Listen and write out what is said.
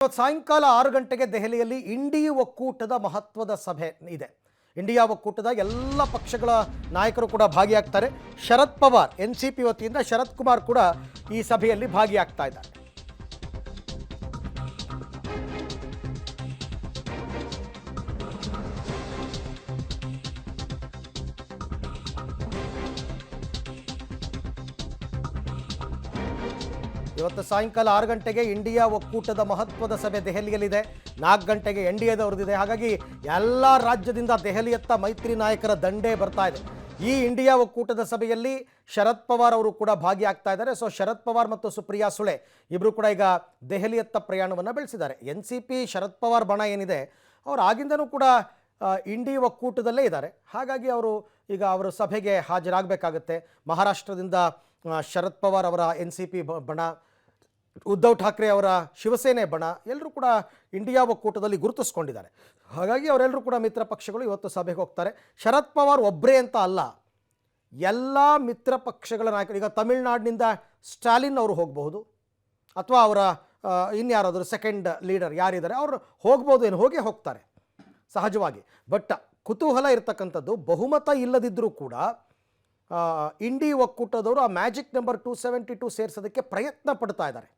ಇವತ್ತು ಸಾಯಂಕಾಲ 6 ಗಂಟೆಗೆ ದೆಹಲಿಯಲ್ಲಿ ಇಂಡಿ ಒಕ್ಕೂಟದ ಮಹತ್ವದ ಸಭೆ ಇದೆ. ಇಂಡಿಯಾ ಒಕ್ಕೂಟದ ಎಲ್ಲ ಪಕ್ಷಗಳ ನಾಯಕರು ಕೂಡ ಭಾಗಿಯಾಗ್ತಾರೆ. ಶರದ್ ಪವಾರ್ ಎನ್ಸಿಪಿ ವತಿಯಿಂದ ಶರದ್ ಕುಮಾರ್ ಕೂಡ ಈ ಸಭೆಯಲ್ಲಿ ಭಾಗಿಯಾಗ್ತಾ ಇದ್ದಾರೆ. ಇವತ್ತು ಸಾಯಂಕಾಲ 6 ಗಂಟೆಗೆ ಇಂಡಿಯಾ ಒಕ್ಕೂಟದ ಮಹತ್ವದ ಸಭೆ ದೆಹಲಿಯಲ್ಲಿದೆ. 4 ಗಂಟೆಗೆ ಎನ್ಡಿಎದವ್ರದ್ದಿದೆ. ಹಾಗಾಗಿ ಎಲ್ಲ ರಾಜ್ಯದಿಂದ ದೆಹಲಿಯತ್ತ ಮೈತ್ರಿ ನಾಯಕರ ದಂಡೇ ಬರ್ತಾ ಇದೆ. ಈ ಇಂಡಿಯಾ ಒಕ್ಕೂಟದ ಸಭೆಯಲ್ಲಿ ಶರದ್ ಪವಾರ್ ಅವರು ಕೂಡ ಭಾಗಿಯಾಗ್ತಾ ಇದ್ದಾರೆ. ಸೊ ಶರದ್ ಪವಾರ್ ಮತ್ತು ಸುಪ್ರಿಯಾ ಸುಳೆ ಇಬ್ಬರು ಕೂಡ ಈಗ ದೆಹಲಿಯತ್ತ ಪ್ರಯಾಣವನ್ನು ಬೆಳೆಸಿದ್ದಾರೆ. NCP ಶರದ್ ಪವಾರ್ ಬಣ ಏನಿದೆ ಅವರು ಆಗಿಂದನೂ ಕೂಡ ಇಂಡಿ ಒಕ್ಕೂಟದಲ್ಲೇ ಇದ್ದಾರೆ. ಹಾಗಾಗಿ ಅವರು ಈಗ ಅವರ ಸಭೆಗೆ ಹಾಜರಾಗಬೇಕಾಗತ್ತೆ. ಮಹಾರಾಷ್ಟ್ರದಿಂದ ಶರದ್ ಪವಾರ್ ಅವರ NCP ಬಣ, ಉದ್ಧವ್ ಠಾಕ್ರೆ ಅವರ ಶಿವಸೇನೆ ಬಣ ಎಲ್ಲರೂ ಕೂಡ ಇಂಡಿಯಾ ಒಕ್ಕೂಟದಲ್ಲಿ ಗುರುತಿಸ್ಕೊಂಡಿದ್ದಾರೆ. ಹಾಗಾಗಿ ಅವರೆಲ್ಲರೂ ಕೂಡ ಮಿತ್ರ ಪಕ್ಷಗಳು ಇವತ್ತು ಸಭೆಗೆ ಹೋಗ್ತಾರೆ. ಶರದ್ ಪವಾರ್ ಒಬ್ಬರೇ ಅಂತ ಅಲ್ಲ, ಎಲ್ಲ ಮಿತ್ರ ಪಕ್ಷಗಳ ನಾಯಕರು. ಈಗ ತಮಿಳುನಾಡಿನಿಂದ ಸ್ಟಾಲಿನ್ ಅವರು ಹೋಗಬಹುದು, ಅಥವಾ ಅವರ ಇನ್ಯಾರಾದರೂ ಸೆಕೆಂಡ್ ಲೀಡರ್ ಯಾರಿದ್ದಾರೆ ಅವರು ಹೋಗ್ಬೋದು, ಏನು ಹೋಗೇ ಹೋಗ್ತಾರೆ ಸಹಜವಾಗಿ. ಬಟ್ ಕುತೂಹಲ ಇರತಕ್ಕಂಥದ್ದು, ಬಹುಮತ ಇಲ್ಲದಿದ್ದರೂ ಕೂಡ ಇಂಡಿ ಒಕ್ಕೂಟದವರು ಆ ಮ್ಯಾಜಿಕ್ ನಂಬರ್ 272 ಸೇರಿಸೋದಕ್ಕೆ ಪ್ರಯತ್ನ ಪಡ್ತಾ ಇದ್ದಾರೆ.